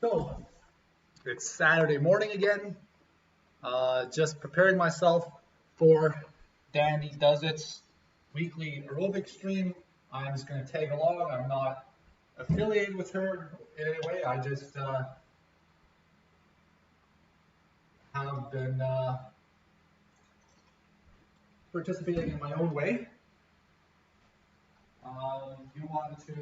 So it's Saturday morning again. Just preparing myself for Dandy Does It's weekly aerobic stream. I'm just going to tag along. I'm not affiliated with her in any way. I just have been participating in my own way. If you want to see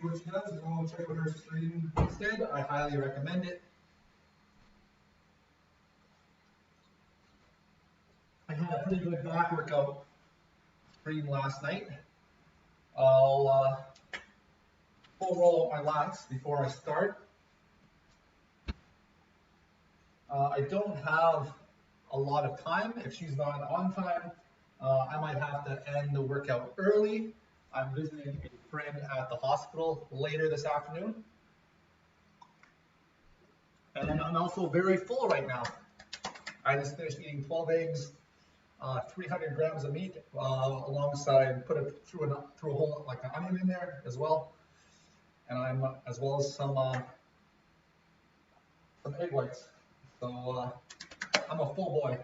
what she does, go check out her stream instead. I highly recommend it. I had a pretty good back workout stream last night. I'll full roll up my lats before I start. I don't have a lot of time. If she's not on time, I might have to end the workout early. I'm visiting a friend at the hospital later this afternoon. And then I'm also very full right now. I just finished eating 12 eggs, 300 grams of meat, alongside put it through a whole like an onion in there as well, and I'm as well as some egg whites. So I'm a full boy.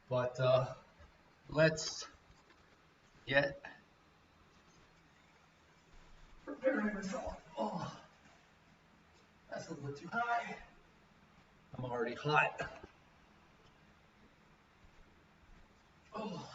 But let's get preparing myself. Oh, that's a little bit too high. I'm already hot. Oh.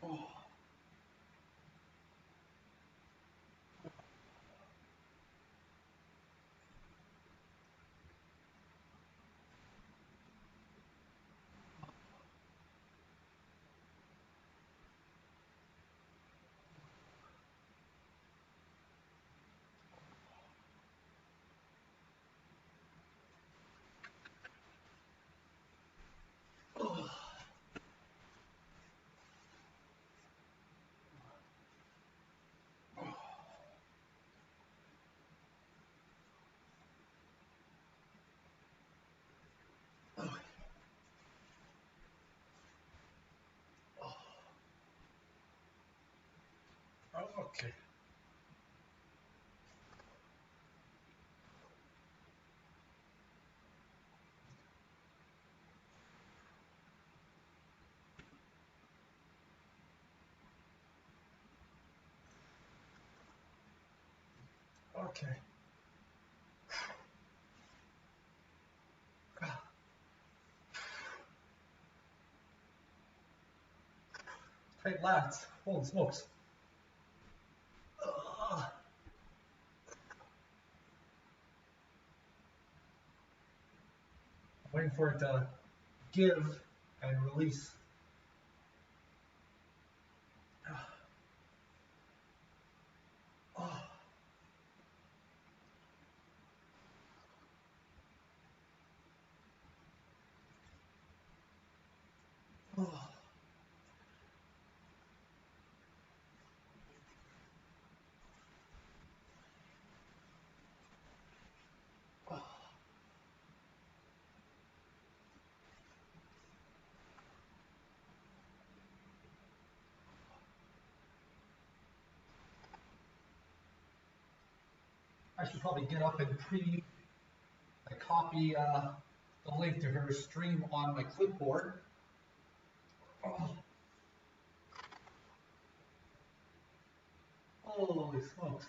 Oh. Okay. Okay. Tight lats. Holy smokes. I'm waiting for it to give and release. Oh. Oh. I should probably get up and copy the link to her stream on my clipboard. Oh. Holy smokes.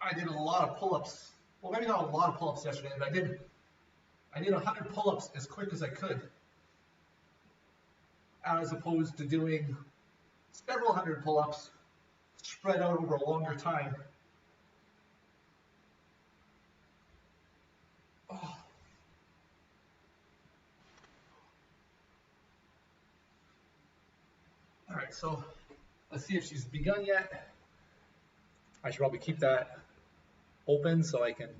I did a lot of pull-ups. Well, maybe not a lot of pull-ups yesterday, but I did 100 pull-ups as quick as I could, as opposed to doing several hundred pull-ups spread out over a longer time. Oh. All right, so let's see if she's begun yet. I should probably keep that open so I can.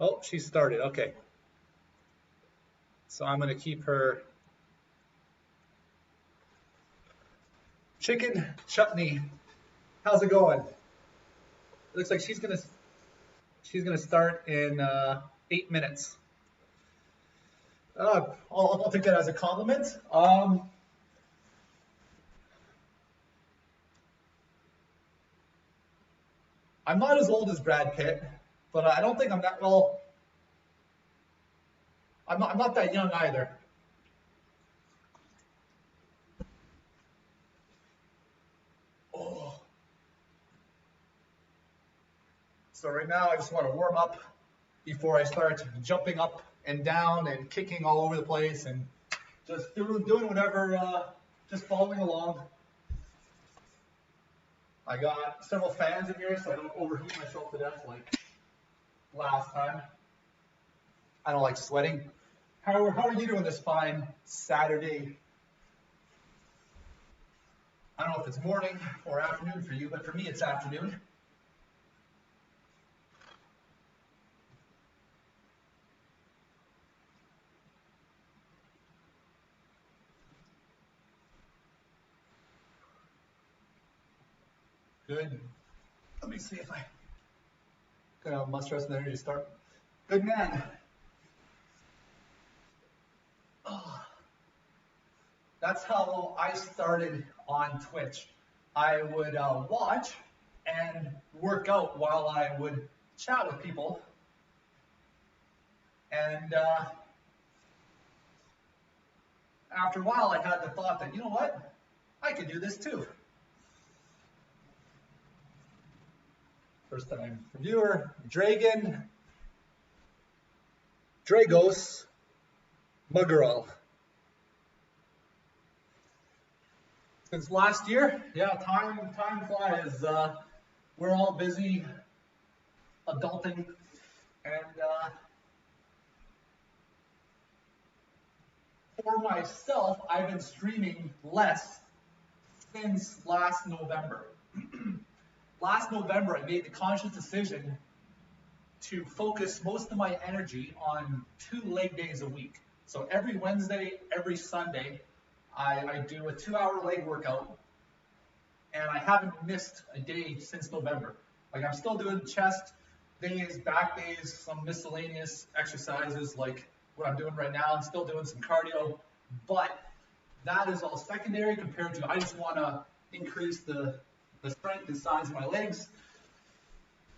Oh, she started. Okay. So I'm going to keep her chicken chutney. How's it going? It looks like she's gonna start in 8 minutes. I'll take that as a compliment. I'm not as old as Brad Pitt, but I don't think I'm that well. I'm not that young either. Oh. So right now I just want to warm up before I start jumping up and down and kicking all over the place and just doing whatever, just following along. I got several fans in here so I don't overheat myself to death like last time. I don't like sweating. How are you doing this fine Saturday? I don't know if it's morning or afternoon for you, but for me it's afternoon. Good. Let me see if I got much stress and energy to start. Good man. Oh, that's how I started on Twitch. I would watch and work out while I would chat with people. And after a while, I had the thought that, you know what? I could do this too. First time viewer, Dragos, Muggerall. Since last year, yeah, time flies. We're all busy adulting, and for myself, I've been streaming less since last November. Last November, I made the conscious decision to focus most of my energy on 2 leg days a week. So every Wednesday, every Sunday, I do a 2-hour leg workout, and I haven't missed a day since November. Like I'm still doing chest days, back days, some miscellaneous exercises like what I'm doing right now. I'm still doing some cardio, but that is all secondary compared to I just want to increase the strength and size of my legs.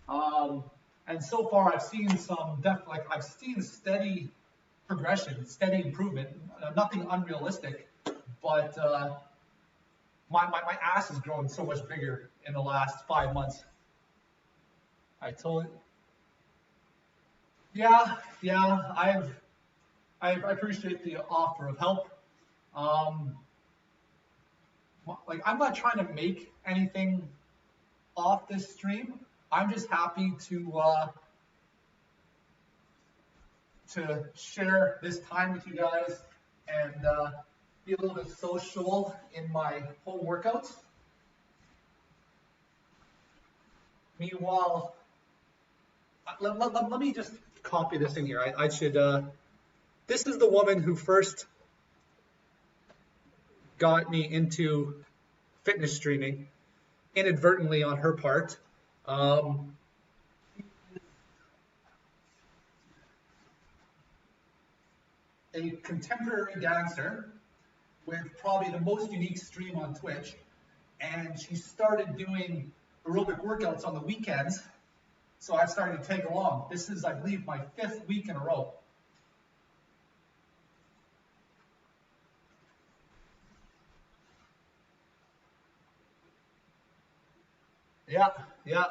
And so far I've seen I've seen steady progression, steady improvement, nothing unrealistic, but my ass has grown so much bigger in the last 5 months. Yeah, I appreciate the offer of help. Um, like I'm not trying to make anything off this stream. I'm just happy to share this time with you guys and be a little bit social in my home workouts. Meanwhile, let me just copy this in here. I should. This is the woman who first got me into fitness streaming, inadvertently on her part. A contemporary dancer with probably the most unique stream on Twitch, and she started doing aerobic workouts on the weekends, so I've started to tag along. This is, I believe, my 5th week in a row. Yeah, though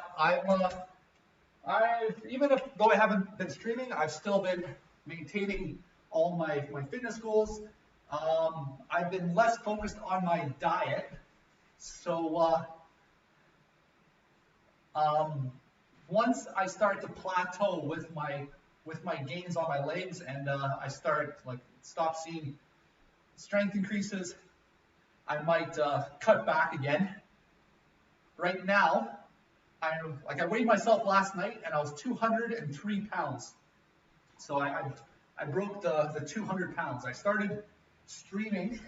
I haven't been streaming, I've still been maintaining all my fitness goals. I've been less focused on my diet, so once I start to plateau with my gains on my legs, and I stop seeing strength increases, I might cut back again. Right now, I weighed myself last night and I was 203 pounds. So I broke the 200 pounds. I started streaming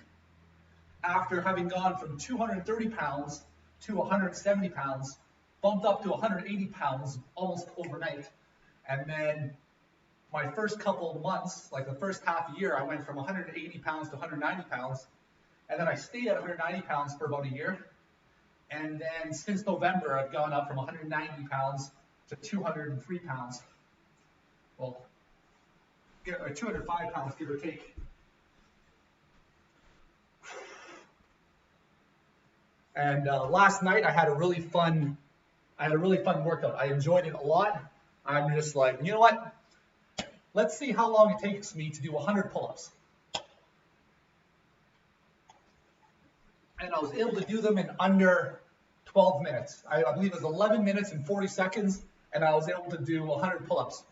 after having gone from 230 pounds to 170 pounds, bumped up to 180 pounds almost overnight. And then my first couple of months, like the first half year, I went from 180 pounds to 190 pounds. And then I stayed at 190 pounds for about a year. And then since November, I've gone up from 190 pounds to 203 pounds. Well, 205 pounds, give or take. And last night I had a really fun workout. I enjoyed it a lot. I'm just like, you know what? Let's see how long it takes me to do 100 pull-ups. And I was able to do them in under 12 minutes. I believe it was 11 minutes and 40 seconds, and I was able to do 100 pull-ups.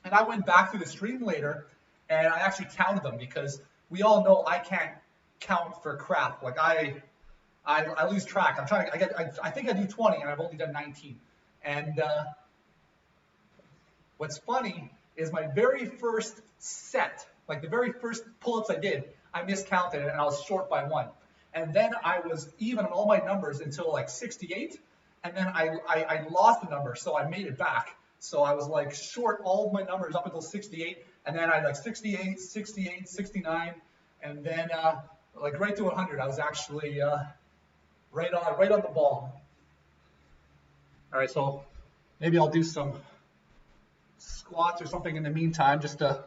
And I went back through the stream later, and I actually counted them because we all know I can't count for crap. Like I lose track. I think I do 20, and I've only done 19. And what's funny is my very first set, like the very first pull-ups I did, I miscounted it, and I was short by 1. And then I was even on all my numbers until like 68, and then I lost the number, so I made it back. So I was like short all of my numbers up until 68, and then I had like 68, 68, 69, and then like right to 100. I was actually right on the ball. All right, so maybe I'll do some squats or something in the meantime just to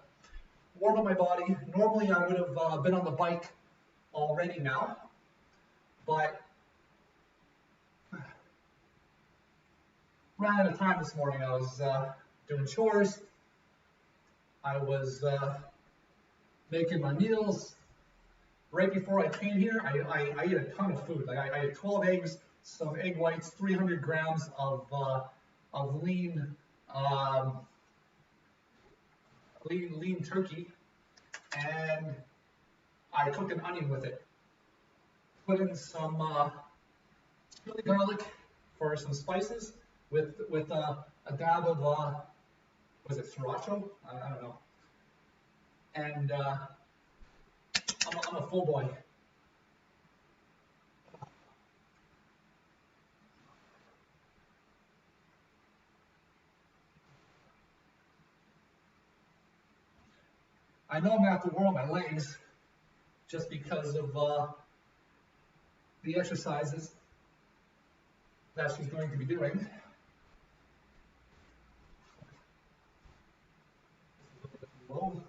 warm up my body. Normally I would have been on the bike already now, but ran out of time this morning. I was doing chores. I was making my meals. Right before I came here, I ate a ton of food. Like I had 12 eggs, some egg whites, 300 grams of lean turkey, and I cooked an onion with it. Put in some chili garlic for some spices with a dab of was it sriracha? I don't know. And I'm a full boy. I know I'm gonna have to warm my legs just because of the exercises that she's going to be doing. Low.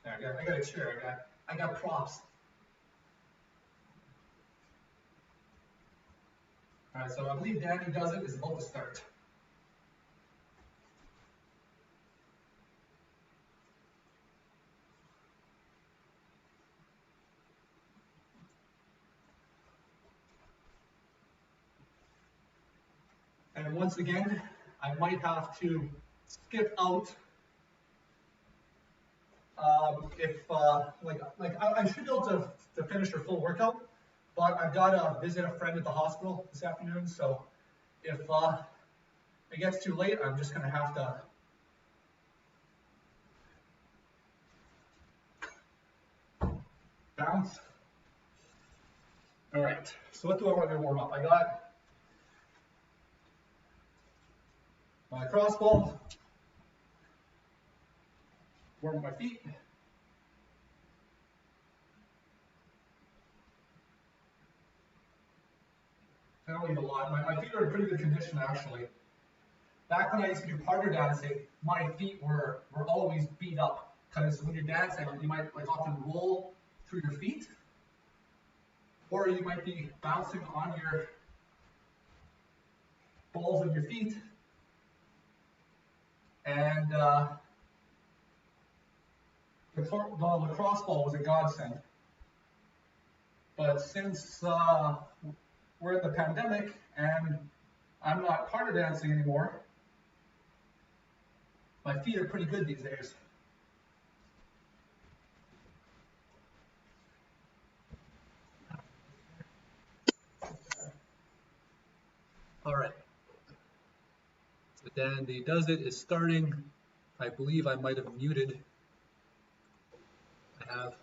There, I got a chair. I got props. All right, so I believe DandiDoesIt is about to start. And once again, I might have to skip out if I should be able to finish her full workout, but I've got to visit a friend at the hospital this afternoon. So if it gets too late, I'm just going to have to bounce. All right. So what do I want to warm up? I got my cross ball. Warm my feet. I don't eat a lot. My feet are in pretty good condition, actually. Back when I used to do partner dancing, my feet were always beat up. Because when you're dancing, you might like often roll through your feet, or you might be bouncing on your balls of your feet, and the lacrosse ball was a godsend. But since we're in the pandemic and I'm not partner dancing anymore, my feet are pretty good these days. All right. So Dandy Does It is starting. I believe I might have muted. I have.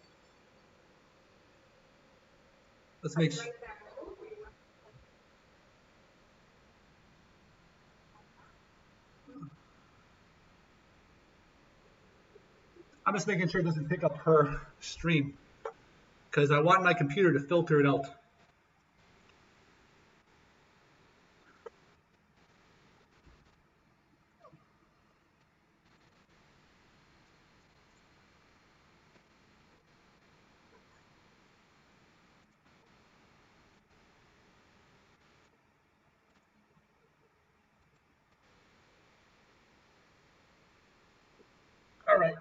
Let's make sure. I'm just making sure it doesn't pick up her stream because I want my computer to filter it out. All right.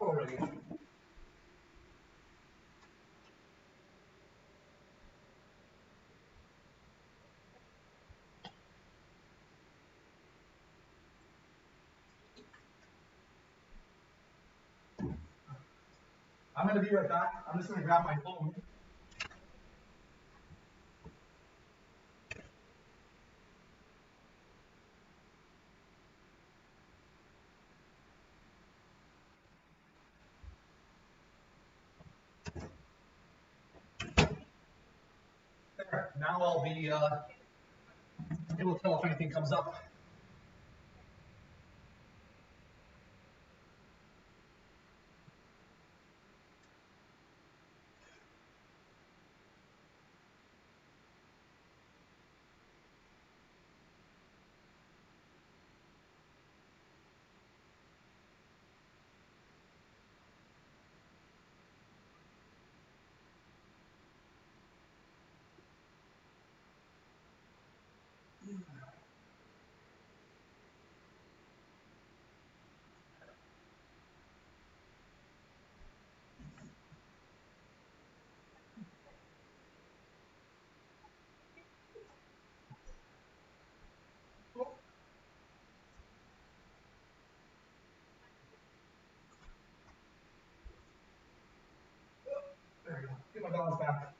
Already. I'm going to be right back. I'm just going to grab my phone. There. Now I'll be, it will tell if anything comes up. Oh, there we go. Get my balance back.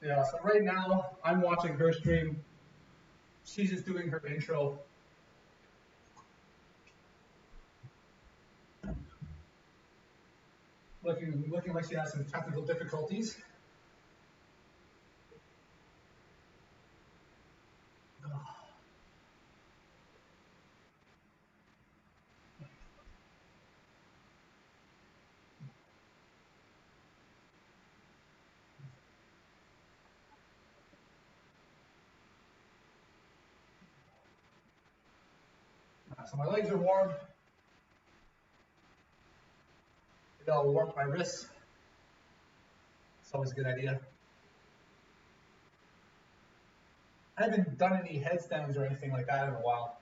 Yeah, so right now I'm watching her stream. She's just doing her intro. Looking like she has some technical difficulties. So my legs are warm. Maybe I'll warm my wrists. It's always a good idea. I haven't done any headstands or anything like that in a while.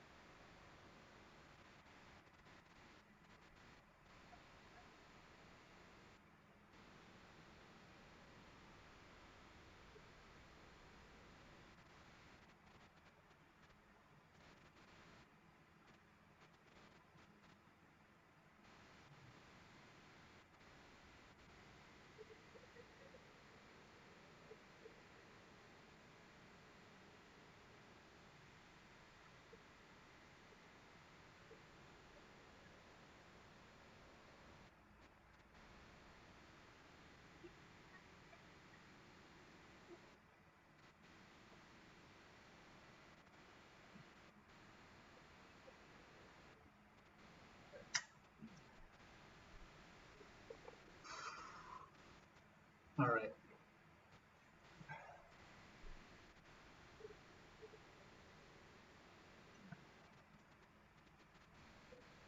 All right.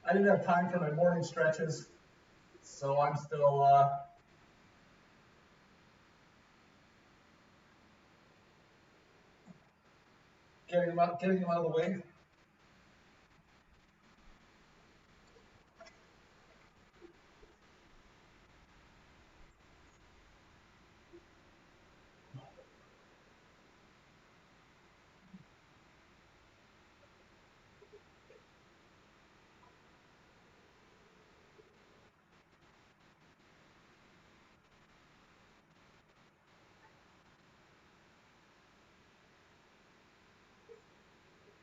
I didn't have time for my morning stretches, so I'm still getting them out of the way.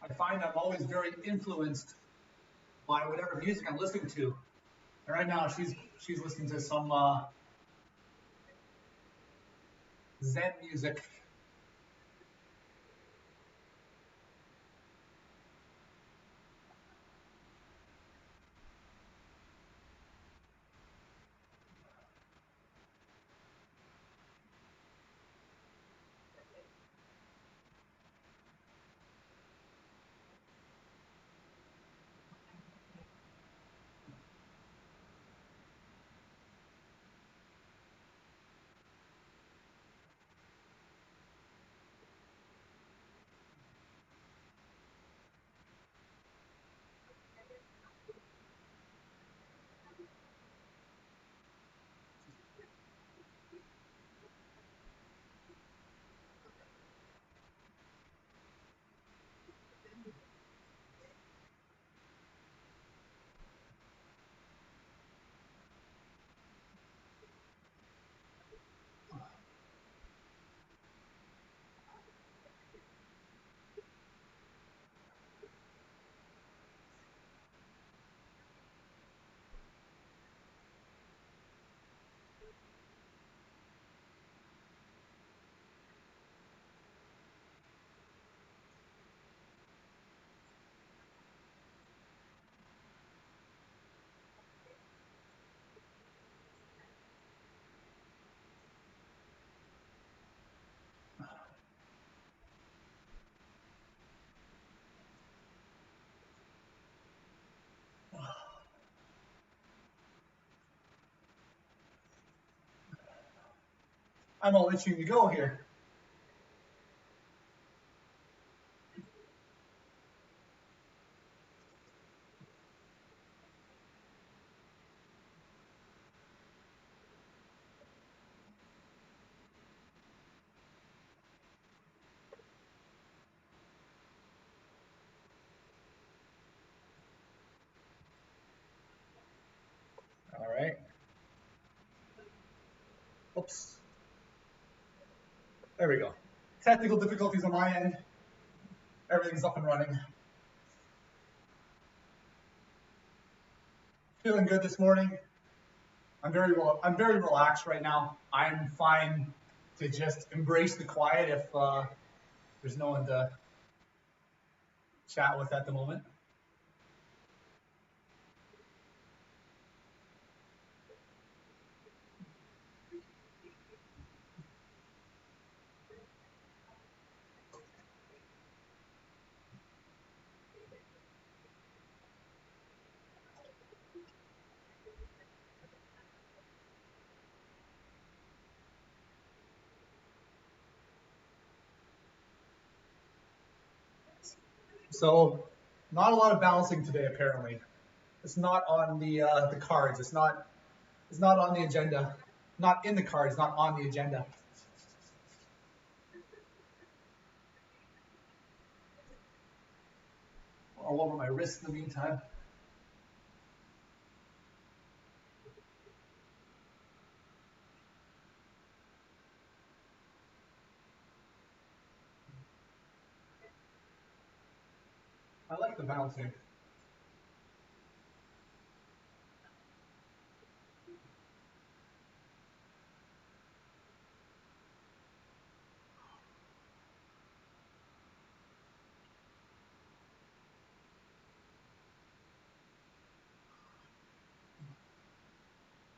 I find I'm always very influenced by whatever music I'm listening to. And right now, she's listening to some Zen music. I'm all itching to go here. All right. Oops. There we go. Technical difficulties on my end. Everything's up and running. Feeling good this morning. I'm very relaxed right now. I'm fine to just embrace the quiet if there's no one to chat with at the moment. So, not a lot of balancing today apparently. It's not on the cards. It's not on the agenda. Not in the cards. Not on the agenda. All over my wrist in the meantime. I like the bouncing.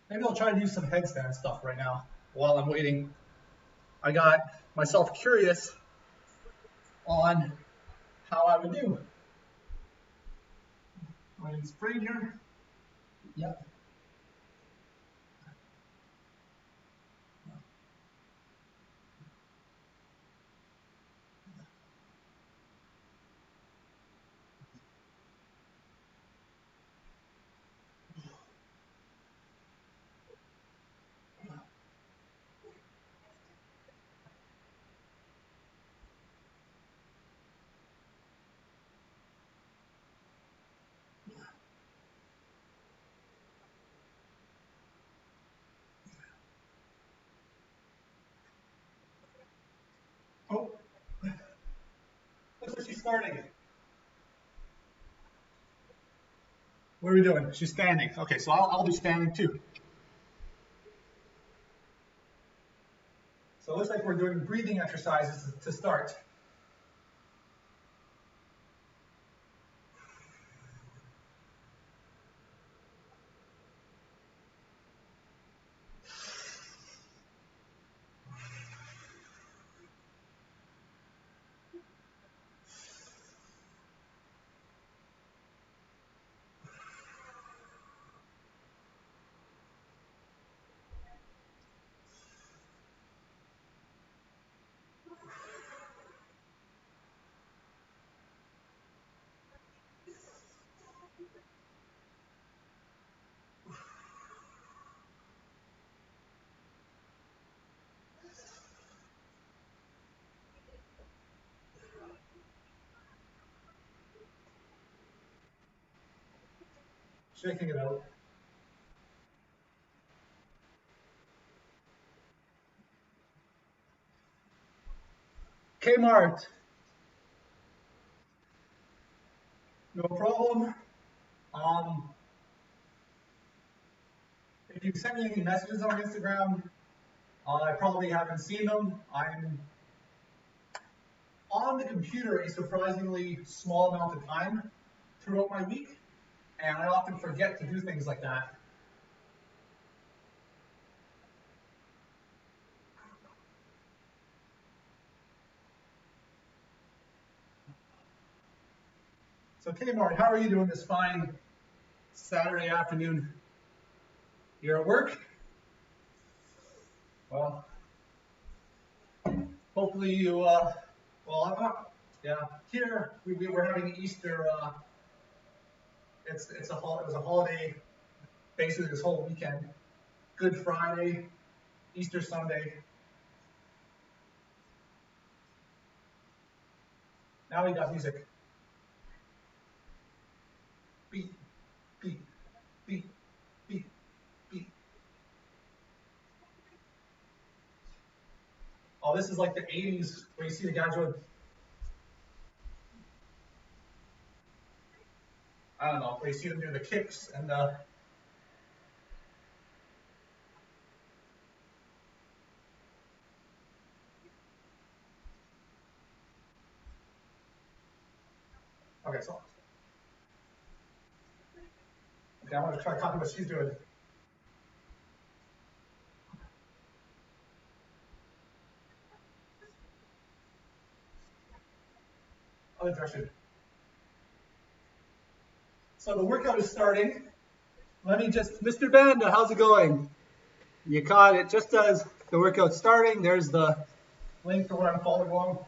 Maybe I'll try to do some headstand stuff right now while I'm waiting. I got myself curious on how I would do. I'm in spring here. Yep. Oh, looks like she's starting. What are we doing? She's standing. Okay, so I'll be standing too. So it looks like we're doing breathing exercises to start. Shaking it out. Kmart. No problem. If you've sent me any messages on Instagram, I probably haven't seen them. I'm on the computer a surprisingly small amount of time throughout my week, and I often forget to do things like that. So Kmart, how are you doing this fine Saturday afternoon? You're at work? Well, hopefully you, well, I'm not, yeah, here we're having Easter, it was a holiday basically this whole weekend. Good Friday, Easter Sunday. Now we got music. Beat, beat, beat, beat, beat. Oh, this is like the 80s where you see the guys with, I don't know, where you see them do the kicks and the. Okay, so. Okay, I want to try to copy what she's doing. Other direction. So the workout is starting. Let me just, Mr. Banda, how's it going? You caught it just as the workout's starting. There's the link to where I'm following along.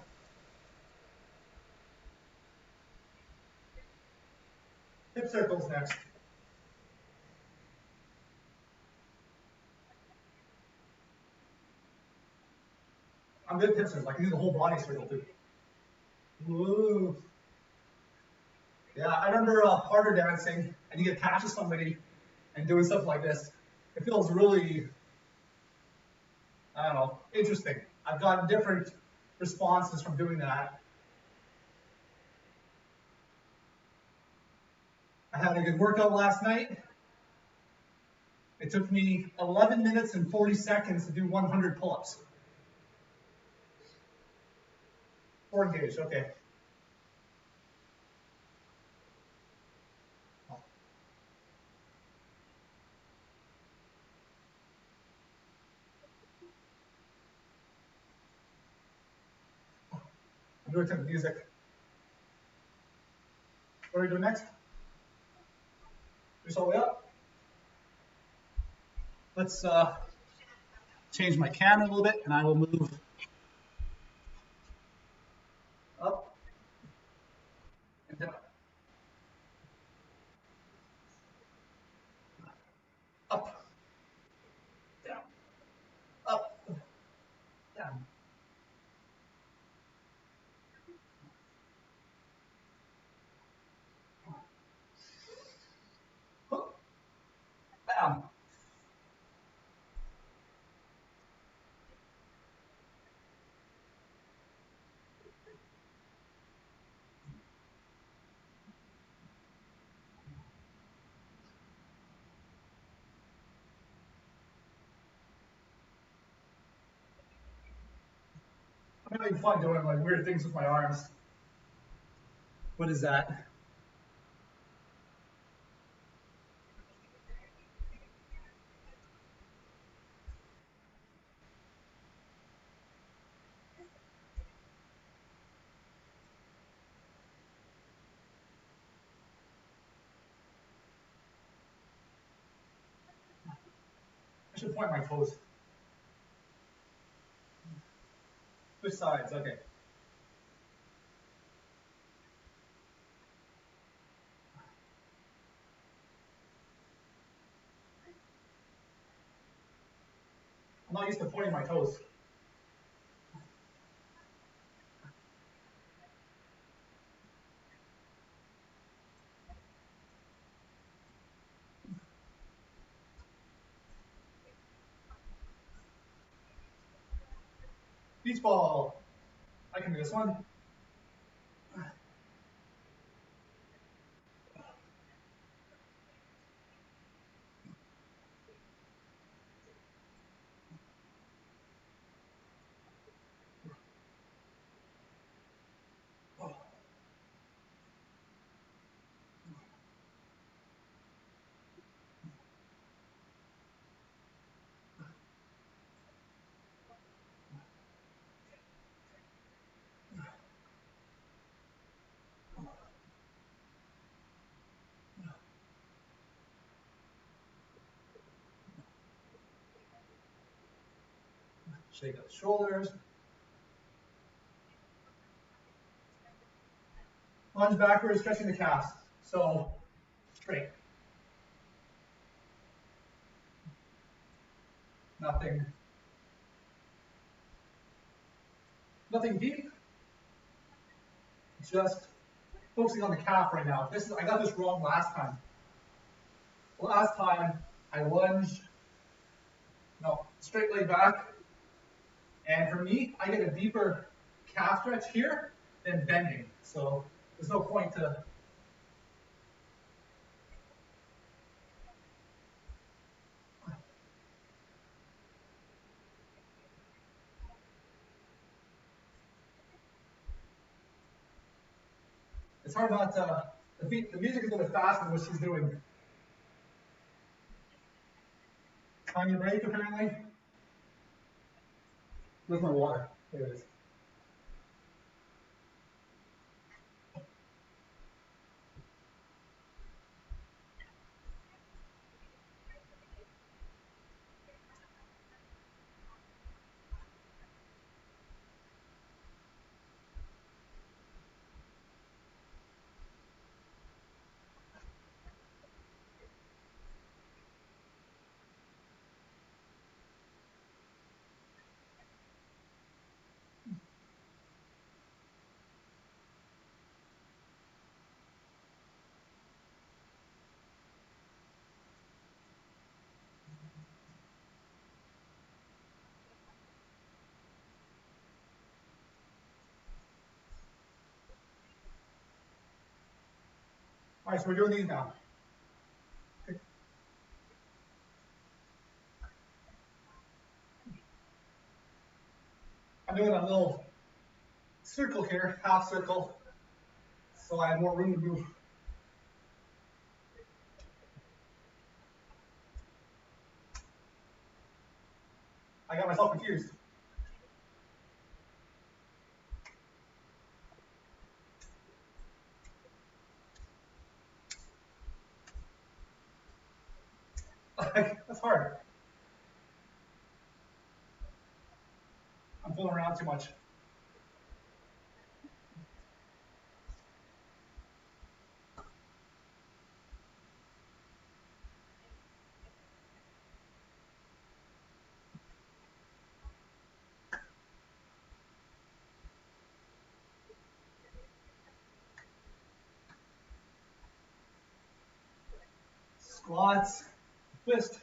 Hip circles next. I'm good at hip circles. I can do the whole body circle too. Woo. Yeah, I remember partner dancing, and you get attached to somebody and doing stuff like this. It feels really, I don't know, interesting. I've gotten different responses from doing that. I had a good workout last night. It took me 11 minutes and 40 seconds to do 100 pull-ups. 4 engaged, okay. I'm doing some music. What are we doing next? Just all the way up. Let's change my camera a little bit, and I will move up and down. Up, down, up, down. Up, down. I'm having fun doing like weird things with my arms. What is that? I should point my toes. Which sides? Okay. I'm not used to pointing my toes. Beach ball. I can do this one. Shake out the shoulders. Lunge backwards, stretching the calves. So straight. Nothing. Nothing deep. Just focusing on the calf right now. This is, I got this wrong last time. Last time I lunged, no, straight leg back, And for me, I get a deeper calf stretch here than bending. So there's no point to. It's hard not to. The music is a little bit faster than what she's doing. On your break, apparently. Where's my water? There it is. All right, so we're doing these now. I'm doing a little circle here, half circle, so I have more room to move. I got myself confused. That's hard. I'm fooling around too much. Squats, twist,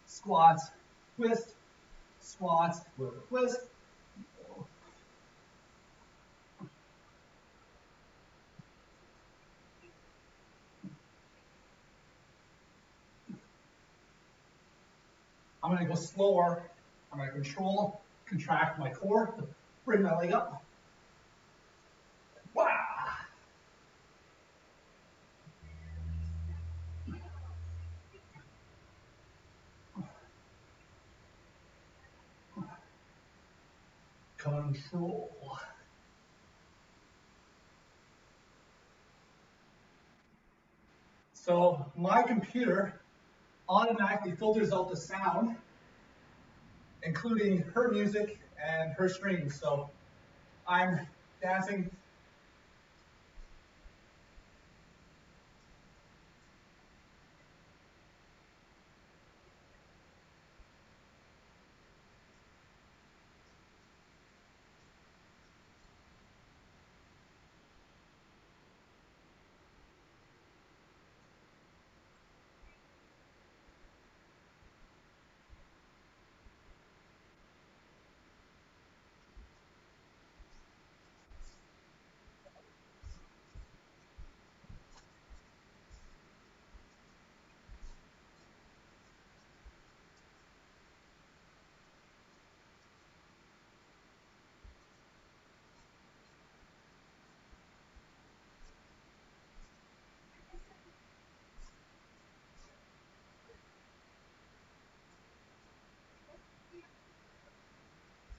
squats, twist, squats, twist. I'm going to go slower. I'm going to control, contract my core, bring my leg up. Wow. Control. So my computer automatically filters out the sound, including her music and her streams. So I'm dancing.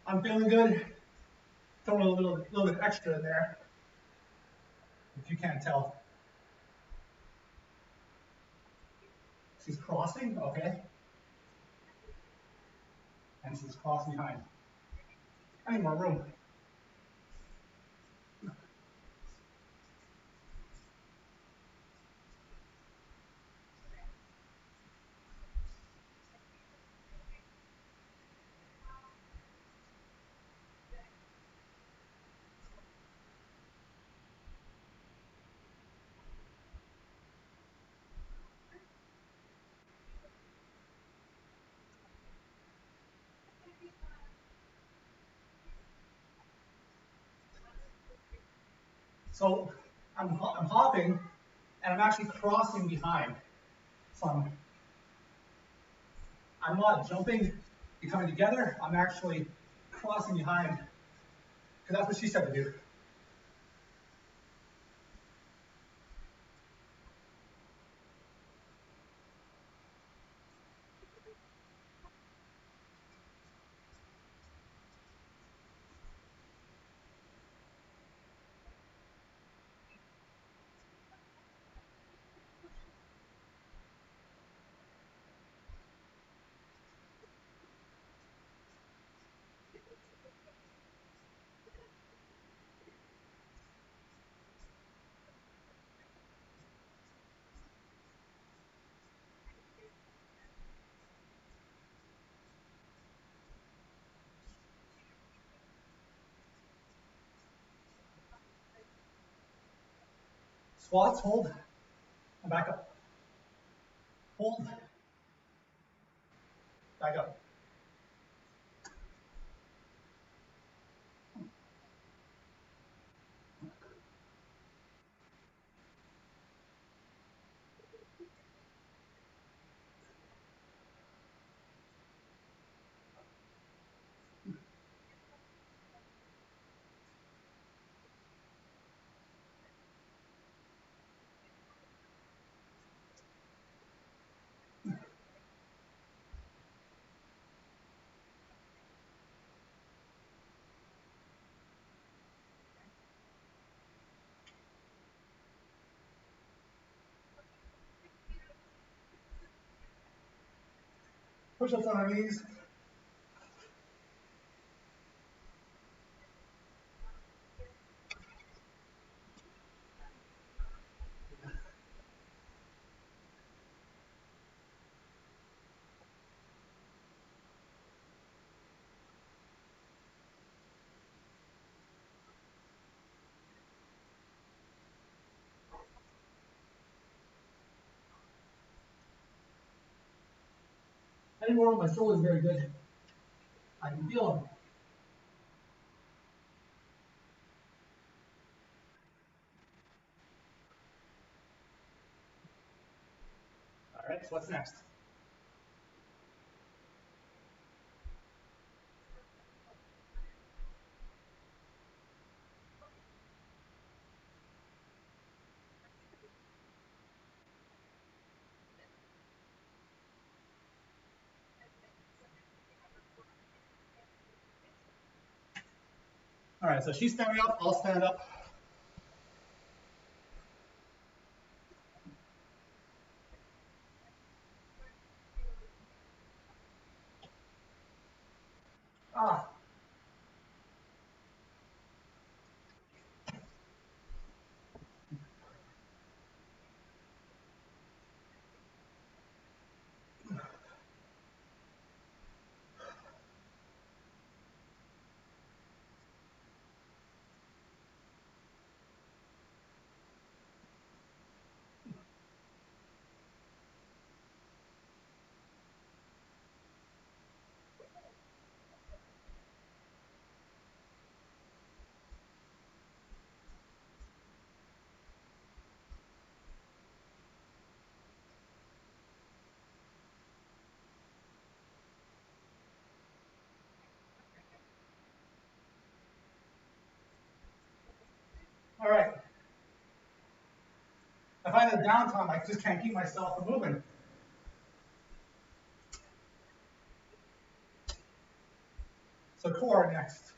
I'm feeling good. Throwing a little bit extra in there, if you can't tell. She's crossing, okay. And she's crossing behind. I need more room. So I'm hopping, and I'm actually crossing behind. So I'm not jumping and coming together. I'm actually crossing behind, because that's what she said to do. Squats, hold, and back up. Hold, back up. Push-ups on our knees. Anywhere on my shoulders, very good. I can feel them. All right, so what's next? All right, so she's standing up, I'll stand up. Ah, all right. I find that downtime, I just can't keep myself from moving. So core next.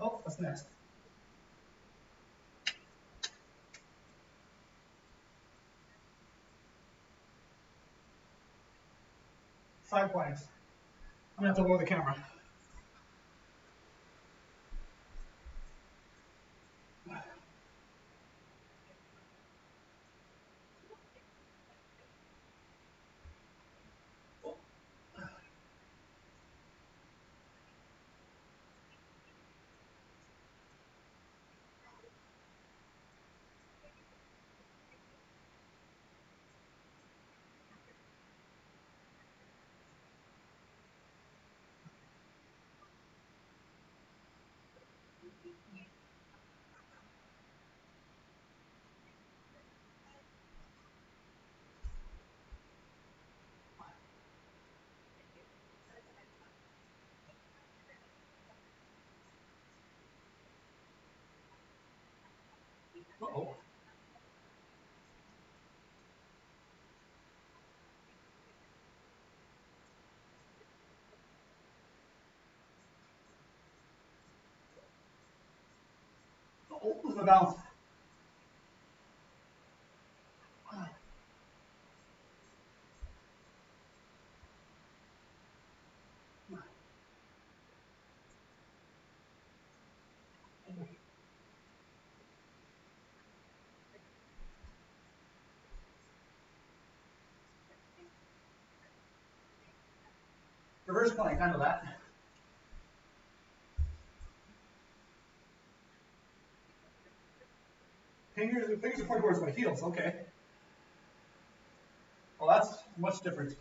Oh, what's next? Side planks. I'm gonna have to lower the camera. Uh-oh. Uh-oh, the bounce. Reverse plank, I know that. Fingers are pointing towards my heels, okay. Well, that's much different.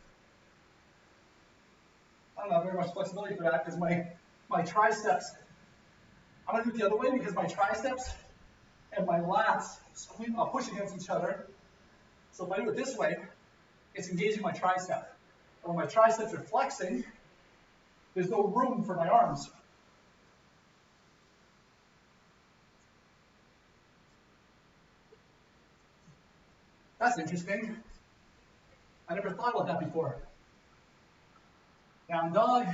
I don't have very much flexibility for that because my triceps, I'm gonna do it the other way because my triceps and my lats push against each other. So if I do it this way, it's engaging my tricep. And when my triceps are flexing, there's no room for my arms. That's interesting. I never thought about that before. Down dog.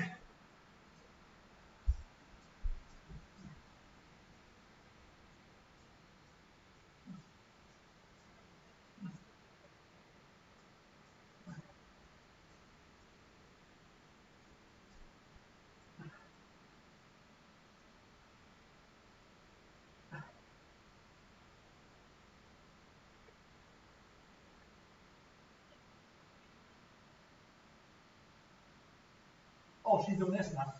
Oh, she's doing this now.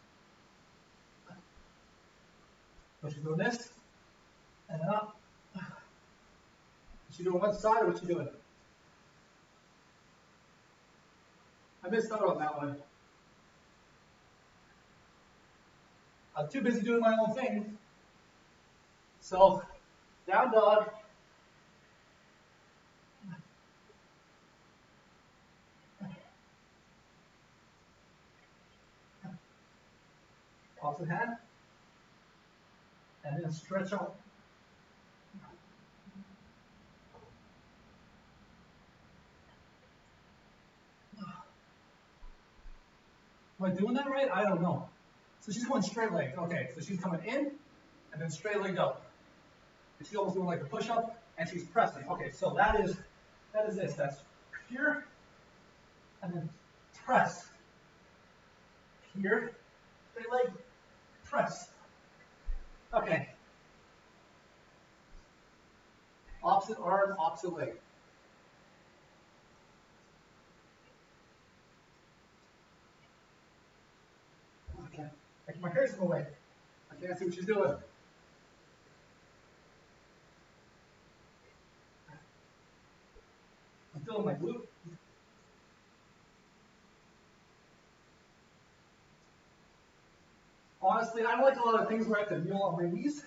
So she's doing this, and then up. Is she doing one side or what's she doing? I missed out on that one. I was too busy doing my own thing. So, down dog. Opposite hand. And then stretch out. Am I doing that right? I don't know. So she's going straight leg. Okay, so she's coming in and then straight leg up. And she's almost doing like a push up and she's pressing. Okay, so that is this. That's here and then press. Here, straight leg, press. Okay. Opposite arm, opposite leg. Okay. My hair's in the way. I can't see what she's doing. I'm feeling my glute. Honestly, I don't like a lot of things where I have to kneel on my knees.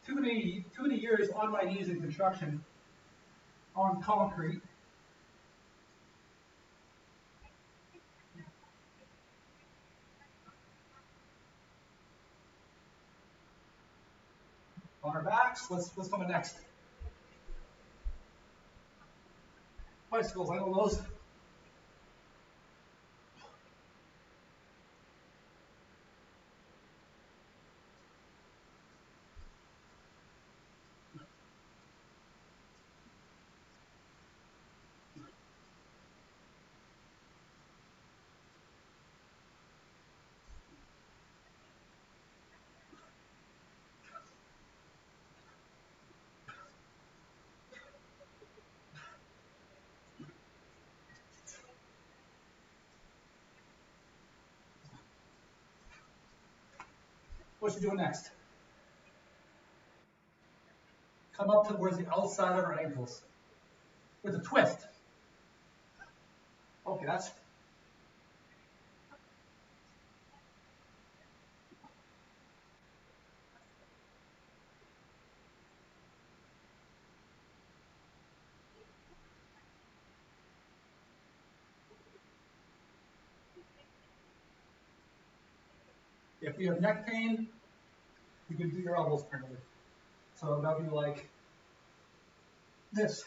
Too many years on my knees in construction, on concrete. On our backs, what's coming next? Bicycles, I know those. What's she doing next? Come up towards the outside of her ankles with a twist. Okay, that's if you have neck pain, you can do your elbows currently. So that'll be like this.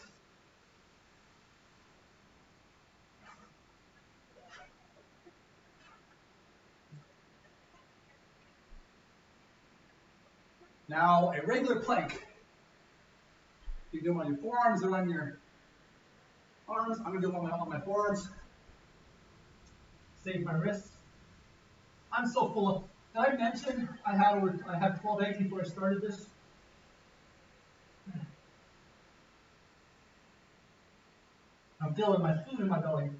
Now a regular plank. You do it on your forearms or on your arms. I'm gonna do it on my forearms. Save my wrists. I'm so full of. Did I mention I had 12 eggs before I started this? I'm feeling my food in my belly.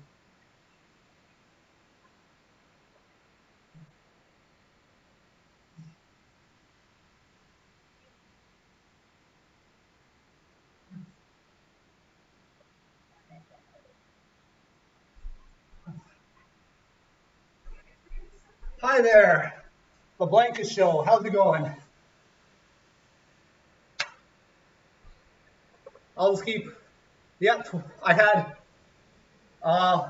Hi there, the Blanket Show. How's it going? I'll just keep. Yep, I had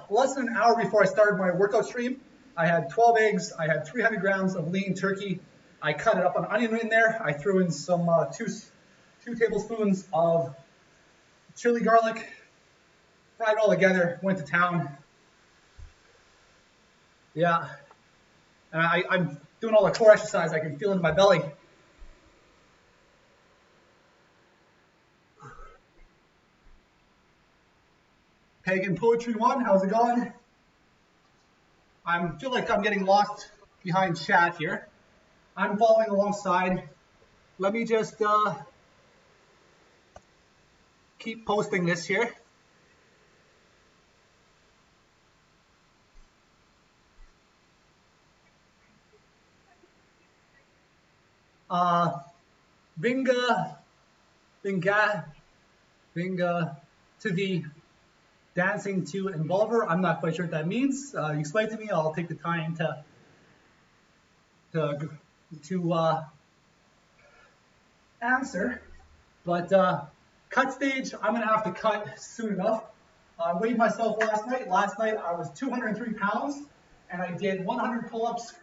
less than an hour before I started my workout stream. I had 12 eggs. I had 300 grams of lean turkey. I cut it up an onion in there. I threw in some two tablespoons of chili garlic. Fried it all together. Went to town. Yeah, and I'm doing all the core exercise. I can feel it in my belly. Pagan Poetry 1, how's it going? I feel like I'm getting lost behind chat here. I'm following alongside. Let me just keep posting this here. Vinga to the dancing to Involver. I'm not quite sure what that means. You explain to me. I'll take the time to answer. But cut stage, I'm gonna have to cut soon enough. I weighed myself last night. Last night I was 203 pounds, and I did 100 pull-ups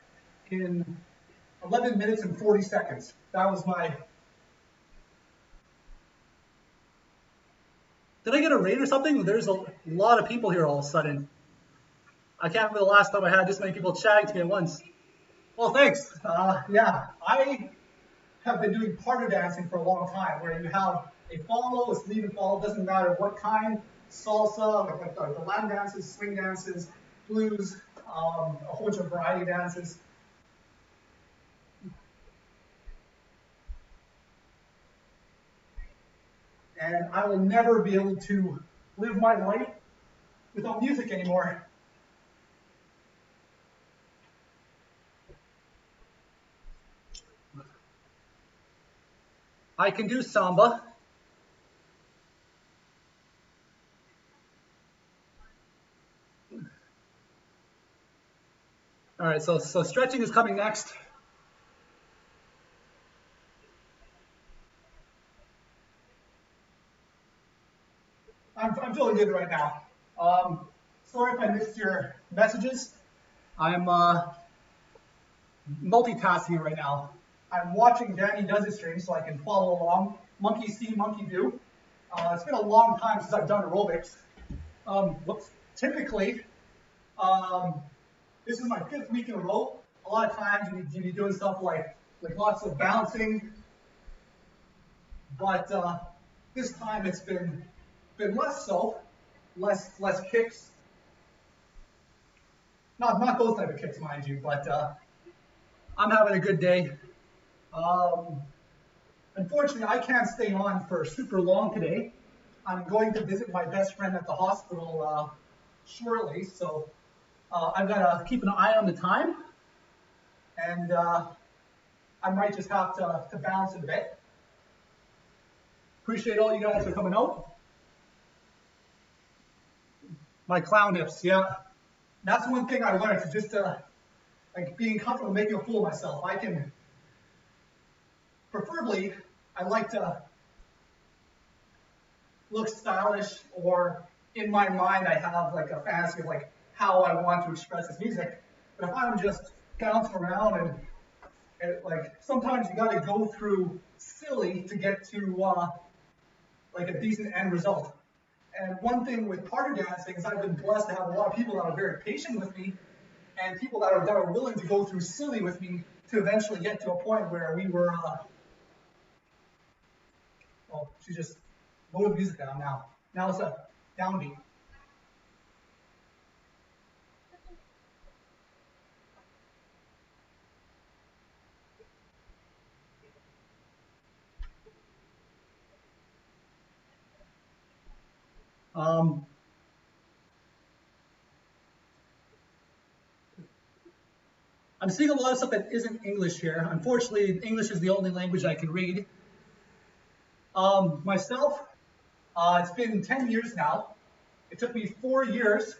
in 11 minutes and 40 seconds. That was my. Did I get a raid or something? There's a lot of people here all of a sudden. I can't remember the last time I had this many people chatting to me at once. Well, thanks. Yeah, I have been doing partner dancing for a long time, where you have a follow, a lead and follow, doesn't matter what kind, salsa, like the Latin dances, swing dances, blues, a whole bunch of variety of dances. And I will never be able to live my life without music anymore. I can do samba. All right, so stretching is coming next. I'm feeling good right now. Sorry if I missed your messages. I'm multitasking right now. I'm watching DandiDoesIt stream so I can follow along. Monkey see, monkey do. It's been a long time since I've done aerobics. Typically, this is my 5th week in a row. A lot of times you'd be doing stuff like lots of bouncing, but this time it's been less so, less kicks. Not those type of kicks, mind you, but I'm having a good day. Unfortunately, I can't stay on for super long today. I'm going to visit my best friend at the hospital shortly, so I've got to keep an eye on the time, and I might just have to bounce in a bit. Appreciate all you guys for coming out. My clown hips, yeah. That's one thing I learned, to just like being comfortable making a fool of myself. I can, preferably, I like to look stylish, or in my mind I have like a fantasy of like how I want to express this music. But if I'm just bouncing around and like sometimes you got to go through silly to get to like a decent end result. And one thing with partner dancing is I've been blessed to have a lot of people that are very patient with me and people that are willing to go through silly with me to eventually get to a point where we were, oh, she just lowered the music down now. Now it's a downbeat. Um, I'm seeing a lot of stuff that isn't English here. Unfortunately, English is the only language I can read. Myself, it's been 10 years now. It took me 4 years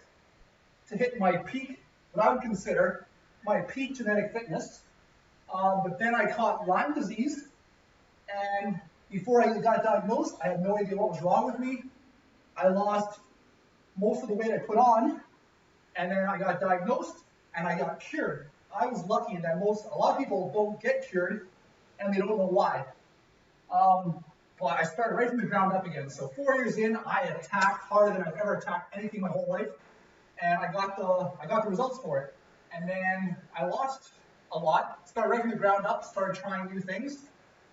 to hit my peak, what I would consider my peak genetic fitness. But then I caught Lyme disease, and before I got diagnosed, I had no idea what was wrong with me. I lost most of the weight I put on, and then I got diagnosed, and I got cured. I was lucky in that a lot of people don't get cured, and they don't know why. But I started right from the ground up again. So 4 years in, I attacked harder than I've ever attacked anything my whole life, and I got the results for it. And then I lost a lot. Started right from the ground up. Started trying new things.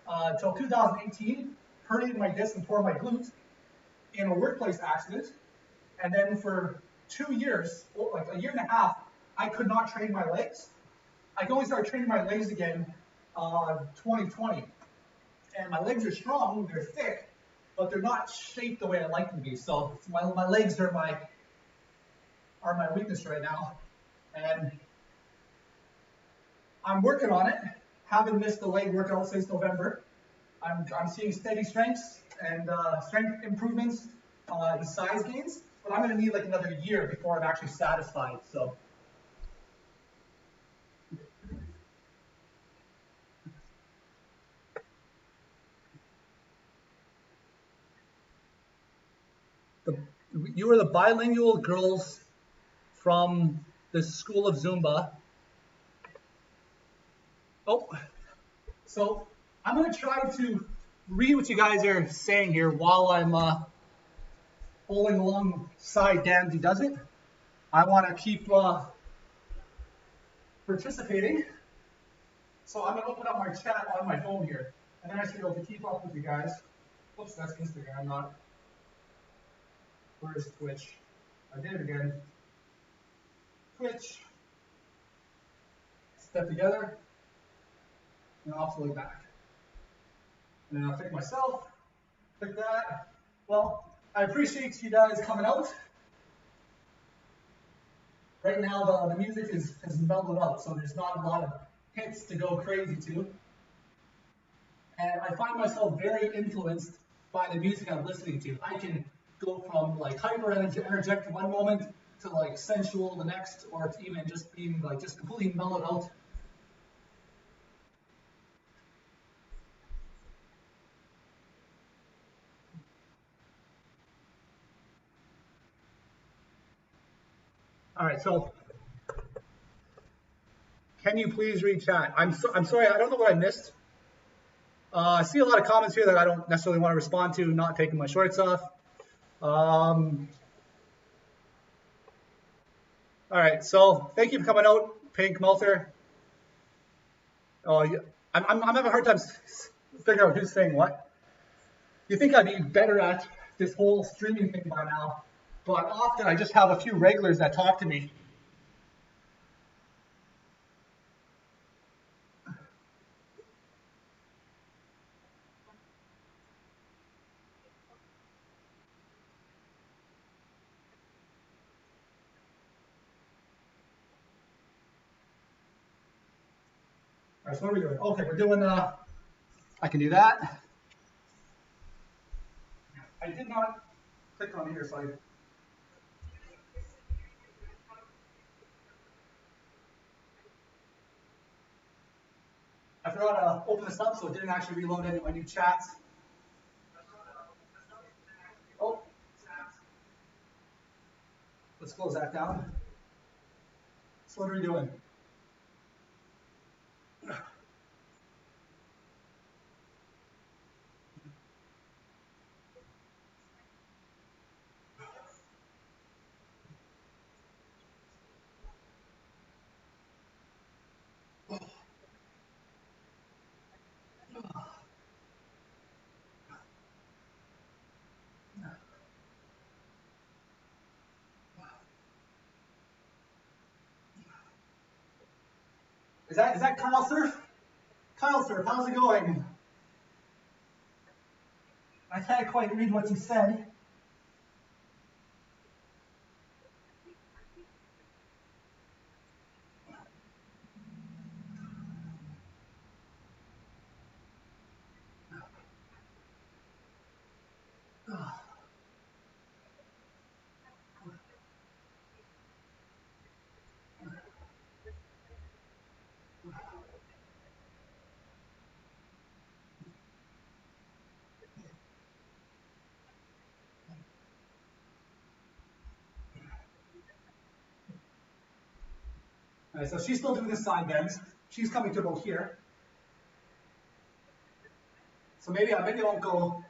Until 2018, herniated my disc and tore my glute in a workplace accident. And then for 2 years, like a year and a half, I could not train my legs. I can only start training my legs again 2020. And my legs are strong, they're thick, but they're not shaped the way I like them to be. So my legs are my weakness right now. And I'm working on it. Haven't missed a leg workout since November. I'm seeing steady strengths and strength improvements and size gains, but I'm going to need like another year before I'm actually satisfied. So. You were the bilingual girls from the School of Zumba. Oh, so I'm going to try to read what you guys are saying here while I'm following alongside DandiDoesIt. I want to keep participating. So I'm going to open up my chat on my phone here, and then I should be able to keep up with you guys. Oops, that's Instagram, not. Where's Twitch? I did it again. Twitch. Step together. And I'll float back. And then I'll click myself. Click that. Well, I appreciate you guys coming out. Right now, the music has mellowed out, so there's not a lot of hits to go crazy to. And I find myself very influenced by the music I'm listening to. I can go from like hyper energetic one moment to like sensual the next, or to even just being like just completely mellowed out. All right, so can you please read chat? I'm sorry, I don't know what I missed. I see a lot of comments here that I don't necessarily want to respond to. Not taking my shorts off. All right, so thank you for coming out, Pink Meltzer. Oh, yeah, I'm having a hard time figuring out who's saying what. You think I'd be better at this whole streaming thing by now, but often I just have a few regulars that talk to me. All right, so what are we doing? Okay, we're doing, I can do that. I did not click on either side. I forgot to open this up, so it didn't actually reload any of my new chats. Oh, let's close that down. So what are we doing? Is that Kyle Surf? Kyle Surf, how's it going? I can't quite read what you said. All right, so she's still doing the side bends. She's coming to about here. So maybe I won't go.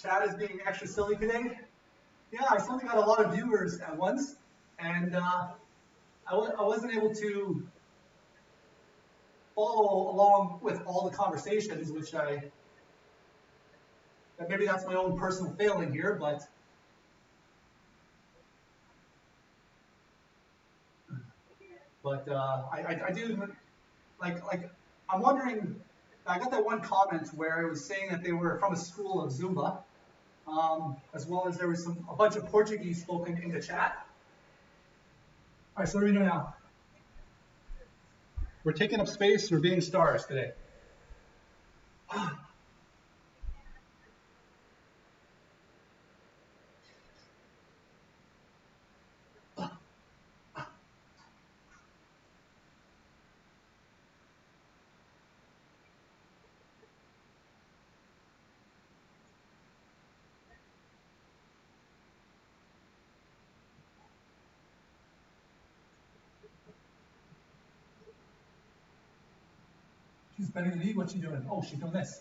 Chad is being extra silly today. Yeah, I suddenly got a lot of viewers at once, and I wasn't able to follow along with all the conversations, which maybe that's my own personal failing here, but I do like I'm wondering. I got that one comment where it was saying that they were from a school of Zumba, as well as there was a bunch of Portuguese spoken in the chat. All right, so what are we doing now? We're taking up space. We're being stars today. She's bending the knee. What's she doing? Oh, she's doing this.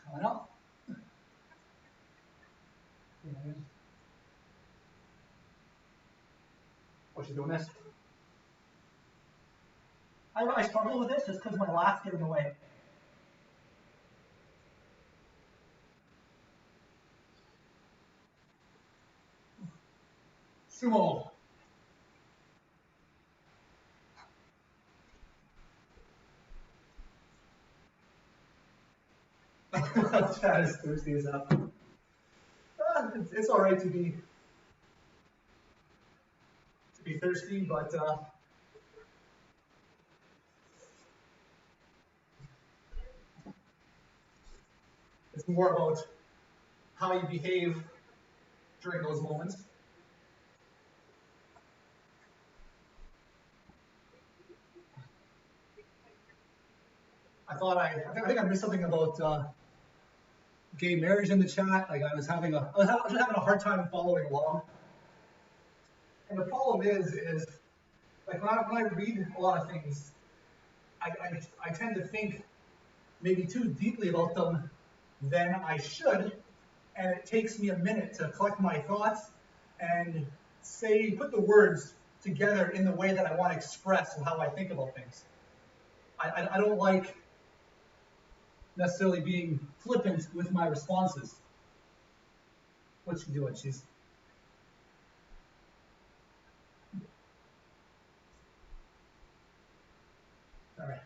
Coming up. Oh, she's doing this. I struggle with this just because my laugh getting away. Sumo. Chad is thirsty as up. It's all right to be thirsty, but it's more about how you behave during those moments. I think I missed something about gay marriage in the chat. Like I was just having a hard time following along. And the problem is like when I read a lot of things, I tend to think maybe too deeply about them than I should, and it takes me a minute to collect my thoughts and put the words together in the way that I want to express how I think about things. I don't like necessarily being flippant with my responses. What's she doing? She's all right.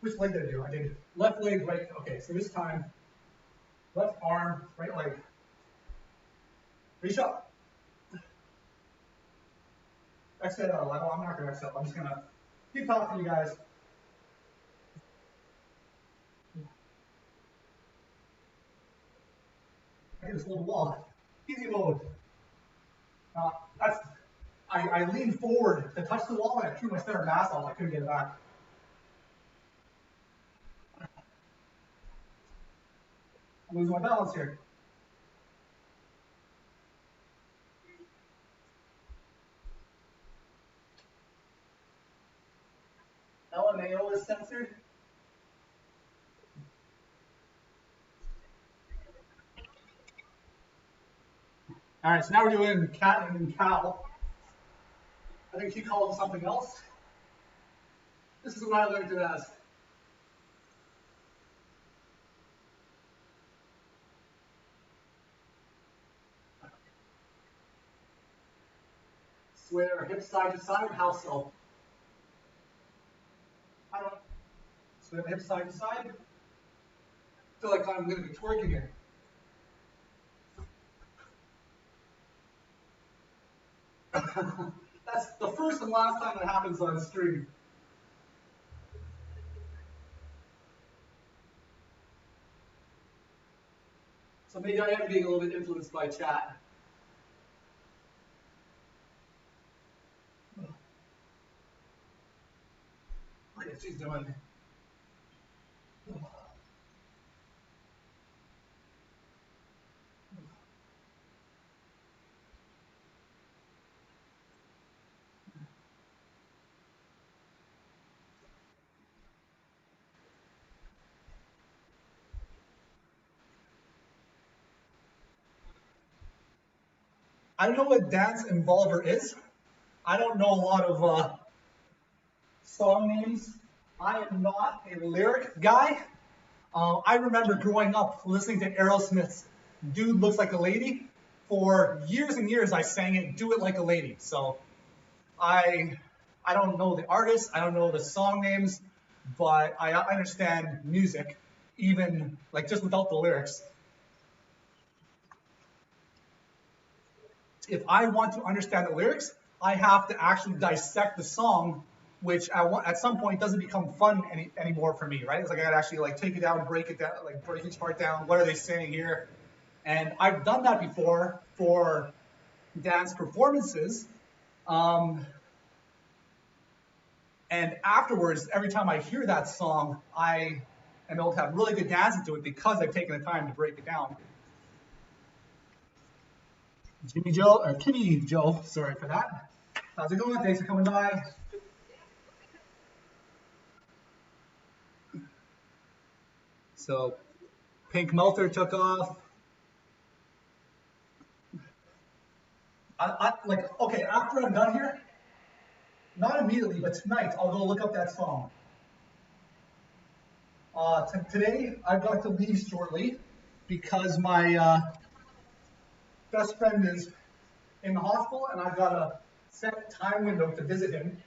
Which leg did I do? I did left leg, right. Okay, so this time, left arm, right leg. Reach up. Exhale out. I'm not going to exhale. I'm just going to keep talking to you guys. I just hold the wall. Easy mode. I leaned forward to touch the wall and I threw my center mass off. I couldn't get it back. I'm losing my balance here. LMAO is censored. All right, so now we're doing cat and cow. I think she called it something else. This is what I learned it as. Sway our hips side to side. How so? I don't sway my hips side to side. I feel like I'm going to be twerking here. That's the first and last time that happens on stream. So maybe I am being a little bit influenced by chat. Look at she's doing. I don't know what dance involver is. I don't know a lot of song names. I am not a lyric guy. I remember growing up listening to Aerosmith's Dude Looks Like a Lady. For years and years, I sang it, Do It Like a Lady. So I don't know the artists, I don't know the song names, but I understand music, even like just without the lyrics. If I want to understand the lyrics, I have to actually dissect the song, which at some point doesn't become fun anymore for me, right? It's like I gotta actually like take it down, break it down, like break each part down. What are they saying here? And I've done that before for dance performances. And afterwards, every time I hear that song, I am able to have really good dances to it because I've taken the time to break it down. Jimmy Joe, or Kitty Joe, sorry for that. How's it going? Thanks for coming by. So, Pink Melter took off. Okay, after I'm done here, not immediately, but tonight, I'll go look up that song. Today, I've got to leave shortly because my best friend is in the hospital and I've got a set time window to visit him.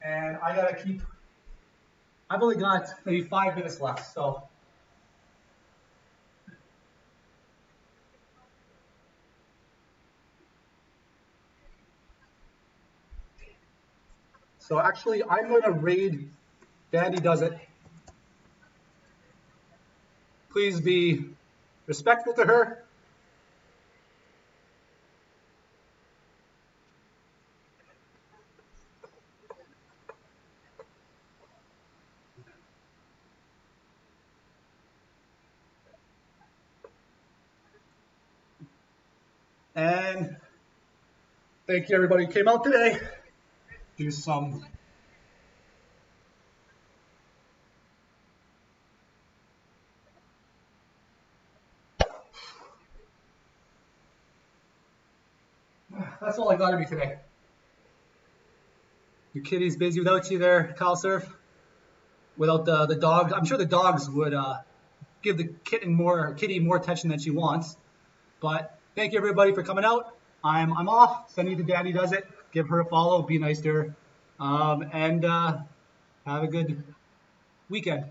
And I gotta keep, I've only got maybe 5 minutes left, so. So actually, I'm gonna raid DandiDoesIt. Please be respectful to her. And thank you everybody who came out today. Do some that's all I got of me today. Your kitty's busy without you there, Kyle Surf. Without the dog, I'm sure the dogs would give the kitty more attention than she wants. But thank you everybody for coming out. I'm off. Send you to DandiDoesIt. Give her a follow. Be nice to her. And have a good weekend.